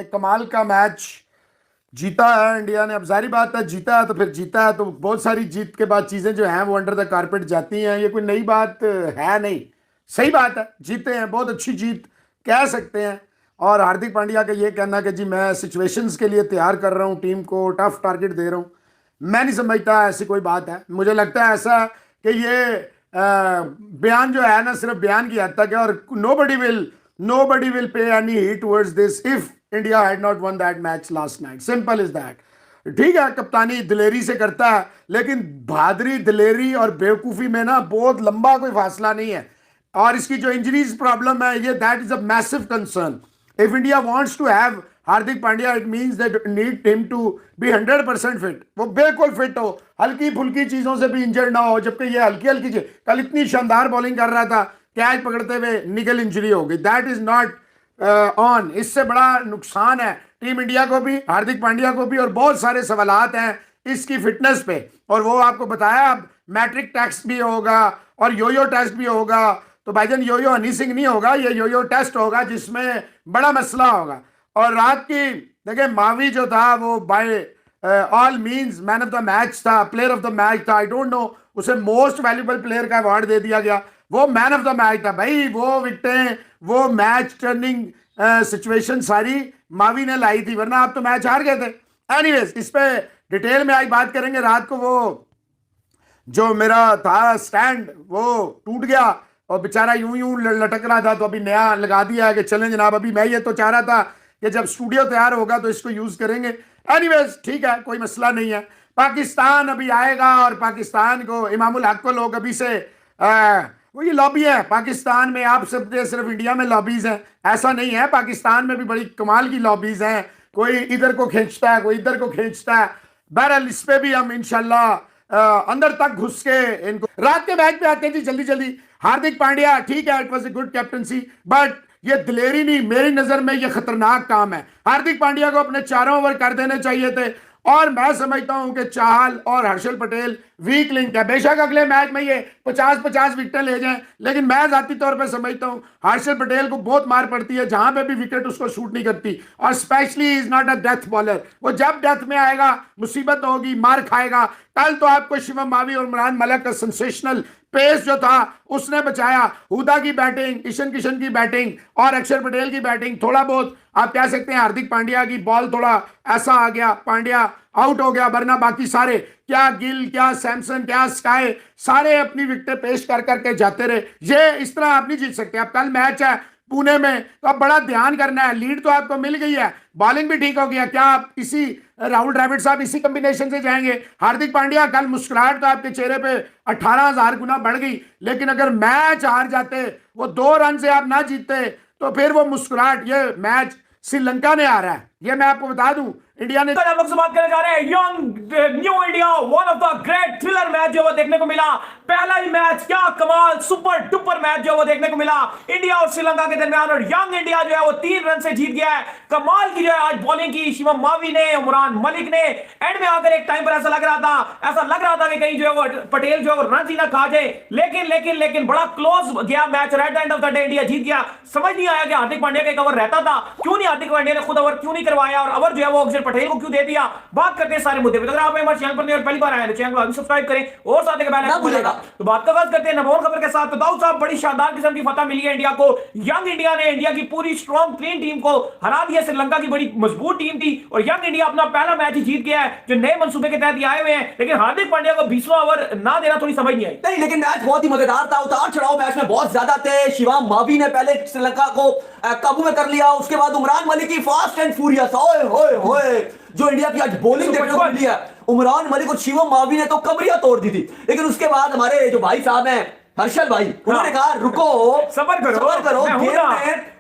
एक कमाल का मैच जीता है इंडिया ने। अब जारी बात है, जीता है तो फिर जीता है, तो बहुत सारी जीत के बाद चीजें जो हैं वो अंडर द कारपेट जाती हैं। ये कोई नई बात है नहीं, सही बात है, जीते हैं, बहुत अच्छी जीत कह सकते हैं। और हार्दिक पांड्या का ये कहना कि जी मैं सिचुएशंस के लिए तैयार कर रहा हूँ, टीम को टफ टारगेट दे रहा हूँ, मैं नहीं समझता ऐसी कोई बात है। मुझे लगता है ऐसा कि ये बयान जो है ना सिर्फ बयान की हद तक है, और nobody will pay any heed towards this if India had not won that match last night. Simple as that. ठीक है, कप्तानी दिलेरी से करता है, लेकिन बहादुरी, दिलेरी और बेवकूफ़ी में ना बहुत लंबा कोई फासला नहीं है। और इसकी जो इंजरीज प्रॉब्लम है ये, that is a massive concern. If India wants to have Hardik Pandya, it means that need him to be 100% fit. वो बिल्कुल फिट हो, हल्की फुल्की चीजों से भी इंजर्ड ना हो, जबकि ये हल्की हल्की चीज, कल इतनी शानदार बॉलिंग कर रहा था, कैच पकड़ते हुए निकल इंजरी हो गई। That is not on. इससे बड़ा नुकसान है टीम इंडिया को भी, हार्दिक पांड्या को भी, और बहुत सारे सवालात हैं इसकी फिटनेस पे। और वो आपको बताया अब मैट्रिक टेस्ट भी होगा और योयो टेस्ट भी होगा, तो भाईजान योयो हनी सिंह नहीं होगा, ये योयो टेस्ट होगा जिसमें बड़ा मसला होगा। और रात की देखिए, मावी जो था वो by all means man of the match था, प्लेयर ऑफ द मैच था। आई डोंट नो, उसे मोस्ट वैल्यूबल प्लेयर का अवार्ड दे दिया गया, वो मैन ऑफ द मैच था भाई। वो विकेटें, वो मैच टर्निंग सिचुएशन सारी मावी ने लाई थी, वरना आप तो मैच हार गए थे। एनीवेज, इस पे डिटेल में आज बात करेंगे। रात को वो जो मेरा था स्टैंड वो टूट गया और बेचारा यूं यूं लटक रहा था, तो अभी नया लगा दिया है कि चलें जनाब। अभी मैं ये तो चाह रहा था कि जब स्टूडियो तैयार होगा तो इसको यूज करेंगे। एनीवेज ठीक है, कोई मसला नहीं है। पाकिस्तान अभी आएगा और पाकिस्तान को इमामुल हक को लोग अभी से वो ये लॉबी है पाकिस्तान में। आप सब सिर्फ इंडिया में लॉबीज हैं, ऐसा नहीं है, पाकिस्तान में भी बड़ी कमाल की लॉबीज हैं। कोई इधर को खींचता है, कोई इधर को खींचता है। बहरहाल इस पे भी हम इंशाल्लाह अंदर तक घुस के इनको। रात के मैच पे आते हैं जी जल्दी जल्दी। हार्दिक पांड्या ठीक है, it was a good captaincy, but ये दिलेरी नहीं, मेरी नजर में ये खतरनाक काम है। हार्दिक पांड्या को अपने 4 ओवर कर देने चाहिए थे, और मैं समझता हूं कि चाहल और हर्षल पटेल वीक लिंक है। बेशक अगले मैच में ये 50-50 विकेटें ले जाएं, लेकिन मैं जाती तौर पे समझता हूं हर्षल पटेल को बहुत मार पड़ती है, जहां पे भी विकेट उसको शूट नहीं करती, और specially is not a death bowler. वो जब डेथ में आएगा मुसीबत होगी, मार खाएगा। कल तो आपको शिवम मावी और उमरान मलिक का सेंसेशनल पेस जो था उसने बचाया। हुदा की बैटिंग, ईशान किशन की बैटिंग और अक्षर पटेल की बैटिंग, थोड़ा बहुत आप कह सकते हैं हार्दिक पांड्या की बॉल थोड़ा ऐसा आ गया, पांड्या आउट हो गया, वरना बाकी सारे, क्या गिल, क्या सैमसन, क्या स्काई, सारे अपनी विकेटें पेश कर करके जाते रहे। ये इस तरह आप नहीं जीत सकते। अब कल मैच है पुणे में, तो अब बड़ा ध्यान करना है। लीड तो आपको मिल गई है, बॉलिंग भी ठीक हो गया, क्या आप इसी राहुल द्रविड़ साहब इसी कॉम्बिनेशन से जाएंगे? हार्दिक पांड्या, कल मुस्कुराहट तो आपके चेहरे पे 18,000 गुना बढ़ गई, लेकिन अगर मैच हार जाते, वो 2 रन से आप ना जीतते, तो फिर वो मुस्कुराहट, ये मैच श्रीलंका ने आ रहा है, ये मैं आपको बता दूं। इंडिया ने हम लोग से बात करने जा रहे हैं young new India, one of the great thriller match जो वो देखने को मिला। पहला ही मैच, क्या कमाल सुपर डुपर मैच जो वो देखने को मिला इंडिया और श्रीलंका के दरमियान, और यंग इंडिया जो है वो 3 रन से जीत गया है। कमाल की जो है आज बॉलिंग की शिवम मावी ने, उमरान मलिक ने। एंड में आकर एक टाइम पर ऐसा लग रहा था कि कहीं जो है वो पटेल जो है वो रन ही ना खा जाए, लेकिन बड़ा क्लोज गया match. At the end of the day India जीत गया। समझ नहीं आया कि हार्दिक पांड्या का एक ओवर रहता था, क्यों नहीं हार्दिक पांड्या ने खुद ओवर क्यों नहीं करवाया, और ओवर जो है वो अक्षर पटेल को क्यों दे दिया। बात करते हैं सारे मुद्दे पे। अगर आप हमारे चैनल पर पहली बार आए तो चैनल को अभी सब्सक्राइब करें और साथ में बेल आइकन भूलेगा। तो बात करते हैं नंबर 1 खबर के साथ। तो दाऊद साहब, बड़ी शानदार किस्म की फतह मिली है इंडिया को। यंग इंडिया ने इंडिया की पूरी स्ट्रॉन्ग क्लीन टीम को हरा दिया। श्रीलंका की बड़ी मजबूत टीम थी, और यंग इंडिया अपना पहला मैच ही जीत गया है, जो नए मंसूबे के तहत आए हुए हैं। लेकिन हार्दिक पांड्या को 20वां ओवर ना देना थोड़ी समझ नहीं आई। नहीं, लेकिन मैच बहुत ही मजेदार था। उतार चढ़ाव मैच में बहुत ज्यादा थे। शिवम मावी ने पहले श्रीलंका को काबू में कर लिया, उसके बाद उमरान मलिक की फास्ट एंड फ्यूरियस, ओए होए होए, जो इंडिया की आज बॉलिंग देखने को मिली है। उमरान मलिक और शिवम मावी ने तो कमरियां तोड़ दी थी। लेकिन उसके बाद हमारे जो भाई साहब हैं हर्षल भाई, उन्होंने कहा रुको, सबर करो,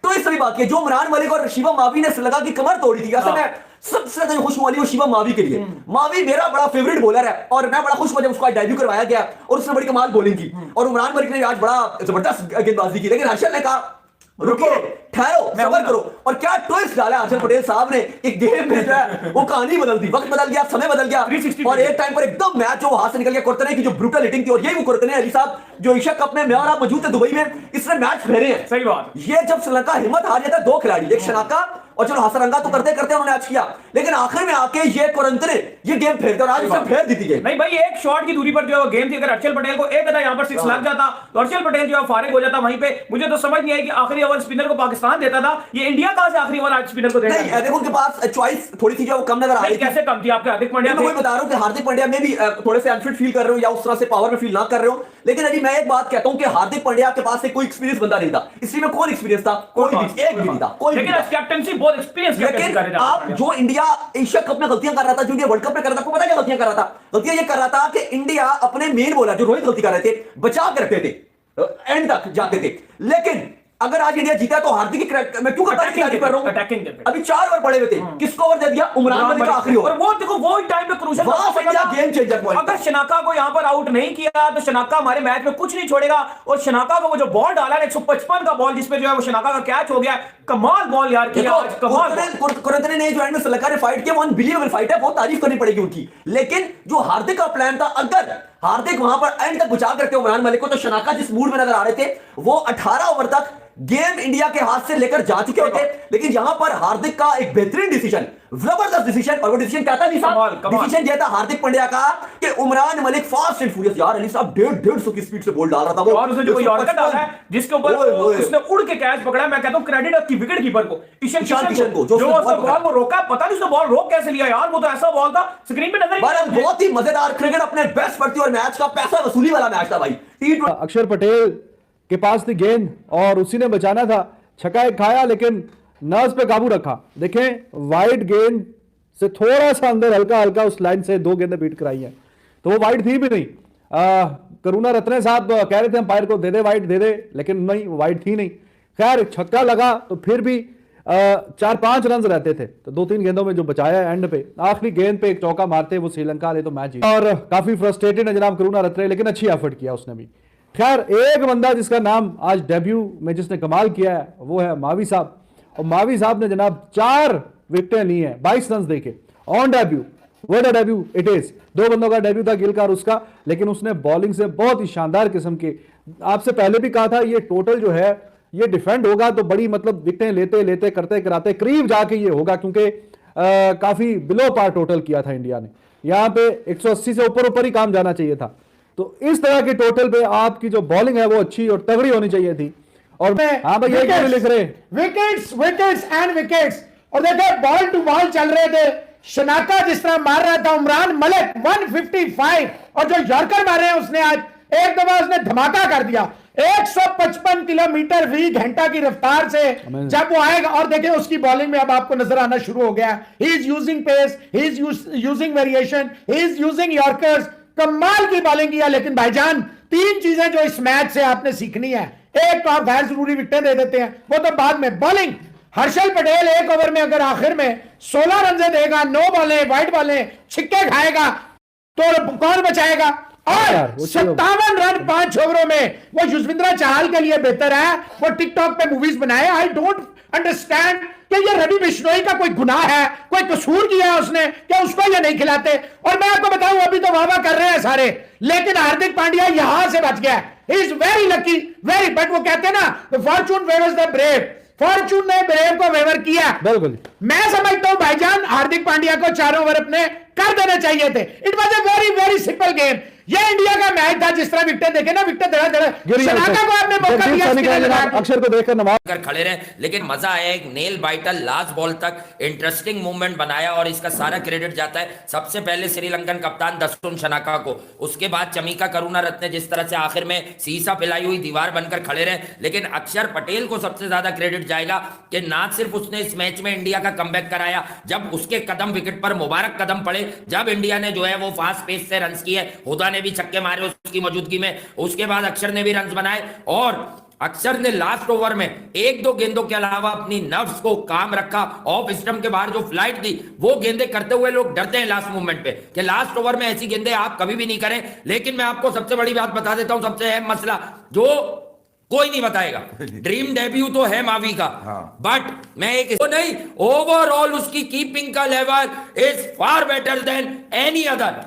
तो इस बात की जो उमरान मलिक और शिवम मावी ने श्रीलंका की कमर तोड़ी थी, असल में सबसे ज्यादा खुश हुआ शिवम मावी के लिए। मावी मेरा बड़ा फेवरेट बॉलर है, और मैं बड़ा खुश हुआ जब उसको डेब्यू करवाया गया और उसने बड़ी कमाल बॉलिंग की। और उमरान मलिक ने आज बड़ा जबरदस्त गेंदबाजी की। लेकिन हर्षल ने कहा रुकिए, ठहरो, मैं सबर हूं करो। और क्या ट्विस्ट डाला हर्षल पटेल साहब ने कि गेम में जो है वो कहानी बदल दी, वक्त बदल गया, समय बदल गया 360 और एक टाइम पर एकदम मैच जो हाथ से निकल गया। कुरतने की जो ब्रूटल हिटिंग थी, और यही वो कुरतने अली साहब जो एशिया कप में मैं और आप मौजूद थे दुबई में, इसने मैच फेरे हैं। सही बात। ये जब श्रीलंका हिम्मत हार जाता है, दो खिलाड़ी, एक शनाका और चलो हसरंगा तो करते करते उन्होंने मैच किया, लेकिन आखिर में आके ये कुरंतने ये गेम फेरते और आज उसने फेर दी थी गेम। नहीं भाई, एक शॉट की दूरी पर जो गेम थी, अगर हर्षल पटेल को एक अदा यहां पर सिक्स लग जाता तो हर्षल पटेल जो है फारिग हो जाता वहीं पे। मुझे तो समझ नहीं आई कि आखिरी ओवर स्पिनर को पाकिस्तान देता था, ये इंडिया कहां से आखिरी ओवर आज स्पिनर को देता नहीं, देखो उनके पास चॉइस थोड़ी सी जो वो कम नजर आ रही है। थी। कैसे कम थी आपके हार्दिक पांड्या? मैं वही बता रहा हूं कि हार्दिक पांड्या में भी थोड़े से अनफिट फील कर रहे हो या उस तरह से पावर में फील ना कर रहे हो, लेकिन अभी मैं एक बात कहता हूं कि हार्दिक पांड्या के पास से कोई एक्सपीरियंस बंदा नहीं था। इसी में कौन एक्सपीरियंस था? कोई भी, एक भी नहीं था, कोई लेकिन भी। आज कैप्टनसी बहुत एक्सपीरियंस लेकिन आप जो इंडिया एशिया कप में गलतियां कर रहा था, जो इंडिया वर्ल्ड कप में कर रहा था, आपको पता है क्या गलतियां कर रहा था? गलतियां ये कर रहा था कि इंडिया अपने मेन बॉलर जो रोहित गलती कर रहे थे, बचा के रखते थे, एंड तक जाते थे। लेकिन अगर आज इंडिया जीता तो हार्दिक की मैं क्यों तारीफ कर रहा हूं? अभी 4 ओवर पड़े हुए थे, किसको ओवर दे दिया? उमरान मलिक का आखिरी ओवर। वो देखो वो टाइम पे क्रूशियल गेम चेंजर पॉइंट। अगर शनाका को यहां पर आउट नहीं किया तो शनाका हमारे मैच में कुछ नहीं छोड़ेगा। और शनाका को वो जो बॉल डाला 155 का बॉल, जिसमें जो है वो शनाका का कैच हो गया, कमाल बॉल यार किया आज, कमाल। कुरंतने ने जो एंड में श्रीलंका ने फाइट किया, वो अनबिलीवेबल फाइट है, बहुत तारीफ करनी पड़ेगी उनकी। लेकिन जो हार्दिक का प्लान था, अगर हार्दिक वहां पर एंड तक बचा करते उमरान मलिक को, तो शनाका जिस मूड में नजर आ रहे थे वो 18 ओवर तक गेम इंडिया के हाथ से लेकर जा चुके होते। लेकिन यहां पर हार्दिक का एक बेहतरीन डिसीजन, जबरदस्त डिसीजन, और वो डिसीजन क्या था? डिसीजन यह था हार्दिक पांड्या का कि Umran Malik fast and furious, यार अली साहब 150 की स्पीड से बॉल डाल रहा था वो, और उसने जो कोई यॉर्कर डाला है जिसके ऊपर उसने उड़ के कैच पकड़ा, मैं कहता हूं क्रेडिट की विकेट कीपर को, ईशान किशन को, जो उसने बॉल को रोका। पता नहीं उसने बॉल रोक कैसे लिया यार, वो तो ऐसा बॉल था स्क्रीन पे नजर नहीं। बहुत ही मजेदार क्रिकेट, अपने बेस्ट पड़ती और मैच का पैसा वसूली वाला मैच था भाई। अक्षर पटेल के पास थी गेंद और उसी ने बचाना था, छक्का एक खाया लेकिन नर्व्स पे काबू रखा। देखें वाइड गेंद से थोड़ा सा अंदर हल्का हल्का उस लाइन से 2 गेंदें बीट कराई हैं, तो वो वाइड थी भी नहीं। करुणारत्ने साहब कह रहे थे अंपायर को दे दे वाइड दे दे, लेकिन नहीं, वाइड थी नहीं। खैर छक्का लगा तो फिर भी 4-5 रन रहते थे, तो 2-3 गेंदों में जो बचाया एंड पे, आखिरी गेंद पे एक चौका मारते वो श्रीलंका ले तो मैच जीत। और काफी फ्रस्ट्रेटेड है जनाब करुणारत्ने, लेकिन अच्छी एफर्ट किया उसने भी। खैर एक बंदा जिसका नाम आज डेब्यू में जिसने कमाल किया है वो है मावी साहब, और मावी साहब ने जनाब 4 विकेटें ली हैं 22 रन देके on debut. What a debut it is. 2 बंदों का डेब्यू था, गिल का और उसका, लेकिन उसने बॉलिंग से बहुत ही शानदार किस्म के, आपसे पहले भी कहा था ये टोटल जो है ये डिफेंड होगा तो बड़ी मतलब विकेटें लेते लेते करते कराते करीब जाके ये होगा, क्योंकि काफी बिलो पार टोटल किया था इंडिया ने। यहां पे 180 से ऊपर ही काम जाना चाहिए था। तो इस तरह के टोटल पे आपकी जो बॉलिंग है वो अच्छी और तगड़ी होनी चाहिए थी। और हाँ भाई ये क्यों लिख रहे विकेट्स विकेट्स एंड विकेट्स। और देखिए बॉल टू बॉल चल रहे थे, शनाका जिस तरह मार रहा था, उमरान मलिक 155, और जो यॉर्कर मारे हैं उसने आज एक दफा उसने धमाका कर दिया। 155 किलोमीटर फी घंटा की रफ्तार से जब वो आएगा, और देखिए उसकी बॉलिंग में अब आपको नजर आना शुरू हो गया। He is using pace, he is using variation, he is using yorkers, कमाल की बॉलिंग किया। लेकिन भाईजान 3 चीजें जो इस मैच से आपने सीखनी है, एक तो आप गैर जरूरी विकेटें दे देते हैं, वो तो बाद में। बॉलिंग हर्षल पटेल 1 ओवर में अगर आखिर में 16 रन से देगा, 9 बॉलें वाइड बॉलें छिक्के खाएगा, तो कौन बचाएगा? और 57 रन 5 ओवरों में, वो युजवेंद्र चहल के लिए बेहतर है वो टिकटॉक पे मूवीज बनाए। आई डोंट अंडरस्टैंड कि ये रवि बिश्नोई का कोई गुनाह है, कोई कसूर किया है उसने, क्या उसको ये नहीं खिलाते? और मैं आपको बताऊं अभी तो वाह कर रहे हैं सारे, लेकिन हार्दिक पांड्या यहां से बच गया। He is very lucky, very, but वो कहते हैं ना Fortune favours the brave, Fortune ने ब्रेव को फेवर किया। बिल्कुल मैं समझता हूं भाईजान हार्दिक पांड्या को 4 ओवर अपने कर देने चाहिए थे। It was a very very simple game. ये इंडिया का मैच था, जिस तरह विकेट देखे ना, विकेट शनाका को आपने मौका दिया, अक्षर को देखकर नवाज कर खड़े रहे, लेकिन मजा आया। एक नेल बाइटर लास्ट बॉल तक इंटरेस्टिंग मूवमेंट बनाया और इसका सारा क्रेडिट जाता है सबसे पहले श्रीलंकन कप्तान दस्तुन शनाका को, उसके बाद चमीका करुणारत्ने जिस तरह से आखिर में सीसा फैलाई हुई दीवार बनकर खड़े रहे। लेकिन अक्षर पटेल को सबसे ज्यादा क्रेडिट जाएगा कि ना सिर्फ उसने इस मैच में इंडिया का कमबैक कराया, जब उसके कदम विकेट पर मुबारक कदम पड़े, जब इंडिया ने जो है वो फास्ट पेस से रन किए, हुदा ने भी छक्के मारे उसकी मौजूदगी में, उसके बाद अक्षर ने भी रन बनाए। और अक्षर ने लास्ट ओवर में 1-2 गेंदों के अलावा अपनी नर्व्स को काम रखा। ऑफ स्टंप के बाहर जो फ्लाइट थी वो गेंदें करते हुए लोग डरते हैं लास्ट मूवमेंट पे कि लास्ट ओवर में ऐसी गेंदें आप कभी भी नहीं करें। लेकिन मैं आपको सबसे बड़ी बात बता देता हूं, सबसे अहम मसला जो कोई नहीं बताएगा। ड्रीम डेब्यू तो है मावी का, बट मैं एक तो नहीं, ओवरऑल उसकी कीपिंग का level is far better than any other.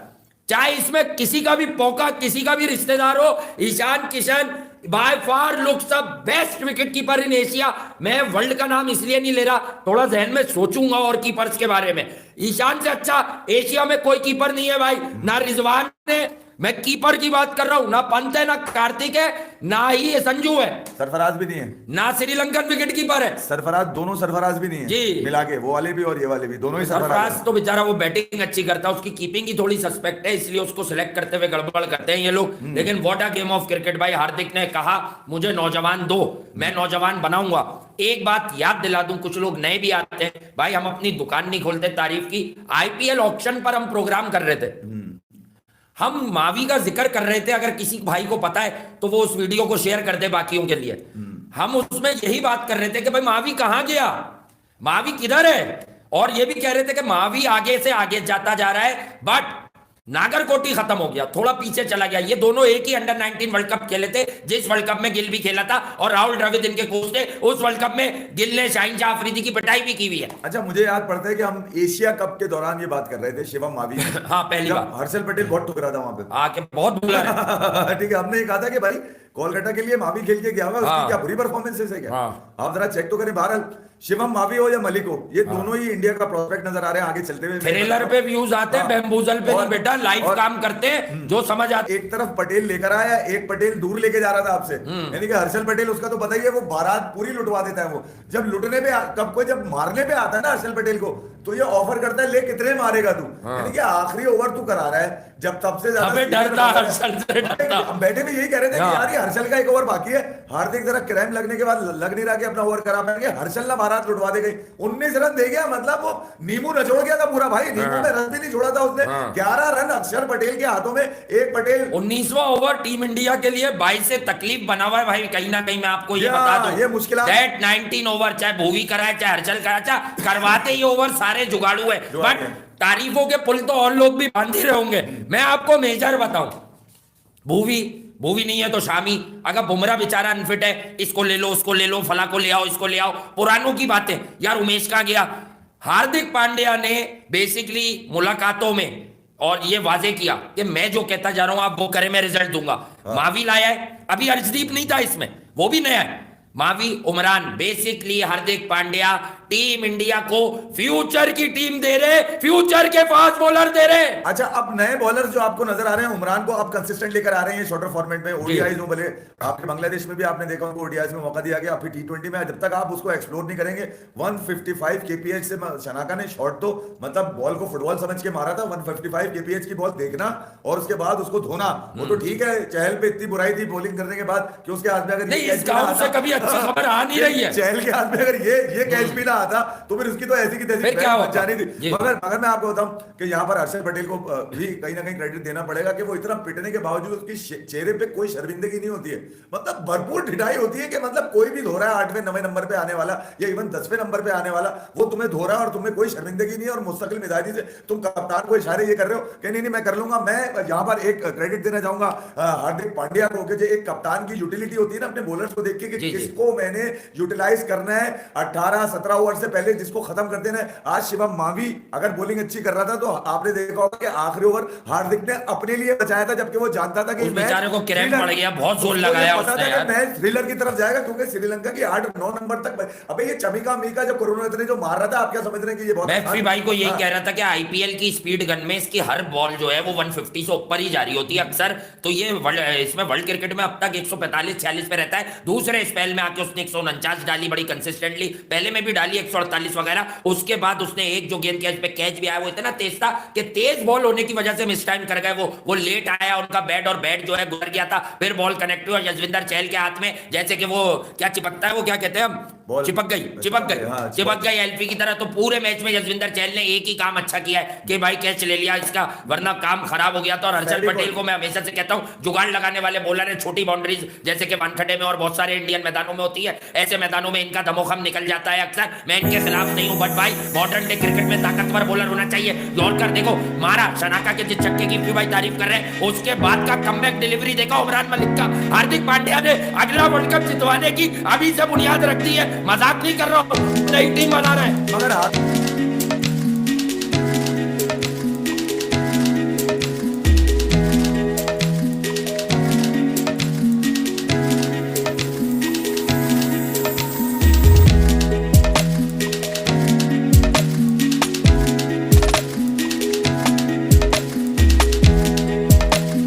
चाहे इसमें किसी का भी पौका, किसी का भी रिश्तेदार हो, Ishan Kishan by far looks the best wicket keeper in Asia. मैं वर्ल्ड का नाम इसलिए नहीं ले रहा, थोड़ा जहन में सोचूंगा और कीपर्स के बारे में। ईशान से अच्छा एशिया में कोई कीपर नहीं है भाई, ना रिजवान है, मैं कीपर की बात कर रहा हूं, ना पंत है, ना कार्तिक है, ना ही ये संजू है, सरफराज भी नहीं है, ना श्रीलंकन विकेट कीपर है। सरफराज, दोनों सरफराज भी नहीं है जी। मिला के, वो वाले भी और ये वाले भी, दोनों ही सरफराज सरफराज तो बेचारा वो बैटिंग अच्छी करता है, उसकी कीपिंग ही थोड़ी सस्पेक्ट है, इसलिए उसको सिलेक्ट करते हुए गड़बड़ करते हैं ये लोग। लेकिन what a game of cricket भाई। हार्दिक ने कहा मुझे नौजवान दो, मैं नौजवान बनाऊंगा। एक बात याद दिला दूं, कुछ लोग नए भी आते हैं भाई, हम अपनी दुकान नहीं खोलते तारीफ की। आईपीएल ऑक्शन पर हम प्रोग्राम कर रहे थे, हम मावी का जिक्र कर रहे थे, अगर किसी भाई को पता है तो वो उस वीडियो को शेयर कर दे बाकियों के लिए। हम उसमें यही बात कर रहे थे कि भाई मावी कहां गया, मावी किधर है, और ये भी कह रहे थे कि मावी आगे से आगे जाता जा रहा है, बट नागरकोटी खत्म हो गया, थोड़ा पीछे चला गया। ये दोनों एक ही अंडर 19 वर्ल्ड कप खेले थे, जिस वर्ल्ड कप में गिल भी खेला था और राहुल द्रविड़ इनके कोच थे। उस वर्ल्ड कप में गिल ने शाहीन शाह अफरीदी की पिटाई भी की हुई है। अच्छा, मुझे याद पड़ता है कि हम एशिया कप के दौरान ये बात कर रहे थे शिवम मावी हाँ, पहली बार हर्षल पटेल बहुत ठुकरा था वहां पे आके, बहुत बुला है। ठीक है, हमने ये कहा था कि भाई कोलकाता के लिए मावी खेल के गया होगा, उसकी क्या बुरी परफॉर्मेंसेस है क्या? आप जरा चेक तो करें। बहरहाल शिवम मावी हो या मलिक हो, ये दोनों ही इंडिया का प्रोस्पेक्ट नजर आ रहे हैं आगे चलते हुए। थ्रिलर पे व्यूज आते हैं, बैम्बूजल पे नहीं बेटा, लाइव काम करते हैं जो समझ आते। एक तरफ पटेल लेकर आया, एक पटेल दूर लेके जा रहा था आपसे, यानी कि हर्षल पटेल, उसका तो पता ही है, वो बारात पूरी लुटवा देता है। वो जब लुटने पे कब को जब मारने पे आता है ना हर्षल पटेल को, तो ये ऑफर करता है ले कितने मारेगा तू, यानी कि आखिरी ओवर तू करा रहा है जब सबसे ज्यादा डरता हर्षल से डरता। हम बैठे भी यही कह रहे थे कि यार ये हर्षल का एक ओवर बाकी है, हार्दिक जरा क्रैम्प लगने के बाद लग नहीं रहा कि अपना ओवर करा पाएंगे, हर्षल ना बारात लुटवा दे गई। 19 रन दे गया, मतलब वो नींबू नचोड़ गया था पूरा भाई, नींबू में रन भी नहीं छोड़ा था उसने। 11 रन अक्षर पटेल के हाथों में, एक पटेल 19वां ओवर टीम इंडिया के लिए 22 से तकलीफ बना हुआ है भाई, कहीं ना कहीं मैं आपको ये बता दूं, ये मुश्किल दैट 19 ओवर, चाहे भूवी कराए चाहे हर्षल कराए, चाहे करवाते ही ओवर सारे जुगाड़ू है, बट तारीफों के पुल तो और लोग भी बांध ही रहे होंगे। मैं आपको मेजर बताऊं, भूवी नहीं है तो शामी, अगर बुमराह बेचारा अनफिट है, इसको ले लो, उसको ले लो, फला को ले आओ, इसको ले आओ, पुरानों की बातें। यार उमेश कहां गया? हार्दिक पांड्या ने बेसिकली मुलाकातों में और ये वाजे किया कि मैं जो कहता जा रहा हूं आप वो करें, मैं रिजल्ट दूंगा। मावी लाया है, अभी अर्शदीप नहीं था इसमें, वो भी नया है। Mavi, Umran, basically Hardik Pandya team India को फ्यूचर की टीम दे रहे, फ्यूचर के फास्ट बॉलर दे रहे। अच्छा, अब नए बॉलर जो आपको नजर आ रहे हैं, उमरान को आप कंसिस्टेंट लेकर आ रहे हैं शॉर्टर फॉर्मेट में, ओडीआईज में भले आपके बांग्लादेश में भी आपने देखा उनको ओडीआईज में मौका दिया गया, फिर टी20 में जब तक आप उसको एक्सप्लोर नहीं करेंगे। 155 केपीएच से शनाका ने शॉट तो मतलब बॉल को फुटबॉल समझ के मारा था। 155 केपीएच की बॉल देखना और उसके बाद उसको धोना, वो तो ठीक है, चहल पे इतनी बुराई थी बॉलिंग करने के बाद कि उसके हाथ में अगर नहीं, इस गांव से कभी अच्छी खबर आ नहीं रही है। चहल के हाथ में अगर ये कैच भी ना आता तो फिर उसकी तो ऐसी की तैसी जानी थी। मगर मैं आपको बताऊं कि यहाँ पर हर्षल पटेल को भी कहीं ना कहीं क्रेडिट देना पड़ेगा कि वो इतना पिटने के बावजूद उसकी चेहरे पे कोई शर्मिंदगी नहीं होती है, मतलब भरपूर ढिठाई होती है कि मतलब कोई भी धो रहा है 8वें 9वें नंबर पे आने वाला या इवन 10वें नंबर पे आने वाला, वो तुम्हें धो रहा है और तुम्हें कोई शर्मिंदगी नहीं है और मुस्तकिल मिजाजी से तुम कप्तान को इशारे ये कर रहे हो कि नहीं मैं कर लूंगा। मैं यहाँ पर एक क्रेडिट देना चाहूंगा हार्दिक पांड्या को कि जो एक कप्तान की यूटिलिटी होती है ना अपने बॉलर्स को देख के कि किसको मैंने यूटिलाइज करना है। 18-17 ओवर से पहले जिसको खत्म कर देना है। आज शिवम मावी अगर बॉलिंग अच्छी कर रहा था तो आपने देखा होगा कि आखिरी ओवर हार्दिक ने अपने लिए बचाया था, जबकि वो जानता था कि उस बेचारे को क्रैम्प पड़ गया, बहुत जोर लगाया उसने यार। मैं थ्रिलर की तरफ जाएगा क्योंकि श्रीलंका की 8-9 नंबर तक। अबे ये चमिका मीका जब कोरोना इतने जो मार रहा था, आप क्या समझ रहे हैं कि ये बहुत। मैं फ्री भाई को यही कह रहा था कि आईपीएल की स्पीड गन में इसकी हर बॉल जो है वो 150 से ऊपर ही जारी होती है अक्सर, तो ये इसमें वर्ल्ड क्रिकेट में अब तक 145-46 पे रहता है। दूसरे स्पेल में आके उसने 149 डाली बड़ी कंसिस्टेंटली, पहले में भी डाली 148 वगैरह। उसके बाद उसने एक जो गेंद कैच पे कैच भी आया वो इतना तेज था कि तेज बॉल होने की वजह से मिस टाइम कर गए, वो लेट आया उनका बैट और बैट जो है गुजर गया था, फिर बॉल कनेक्ट हुआ यशविंदर चहल के हाथ में, जैसे कि वो क्या चिपकता है, वो क्या कहते हैं हम, बॉल चिपक गई एलपी की तरह। तो पूरे मैच में जसविंदर चहल ने एक ही काम अच्छा किया है कि भाई कैच ले लिया इसका, वरना काम खराब हो गया था। और हर्षल पटेल को मैं हमेशा से कहता हूं, जुगाड़ लगाने वाले बॉलर है। छोटी बाउंड्रीज जैसे कि वानखेड़े में और बहुत सारे इंडियन मैदानों में होती है, ऐसे मैदानों में इनका दमोखम निकल जाता है अक्सर। मैं इनके खिलाफ नहीं हूं, बट भाई मॉडर्न डे क्रिकेट में ताकतवर बॉलर होना चाहिए। यॉर्कर देखो मारा, शनाका के जिस छक्के की भाई तारीफ कर रहे हैं, उसके बाद का कमबैक डिलीवरी देखो उमरान मलिक का। हार्दिक पांड्या ने अगला वर्ल्ड कप जितवाने की अभी से बुनियाद रख दी है, मजाक नहीं कर रहा हूं, नई टीम बना रहे हैं। मगर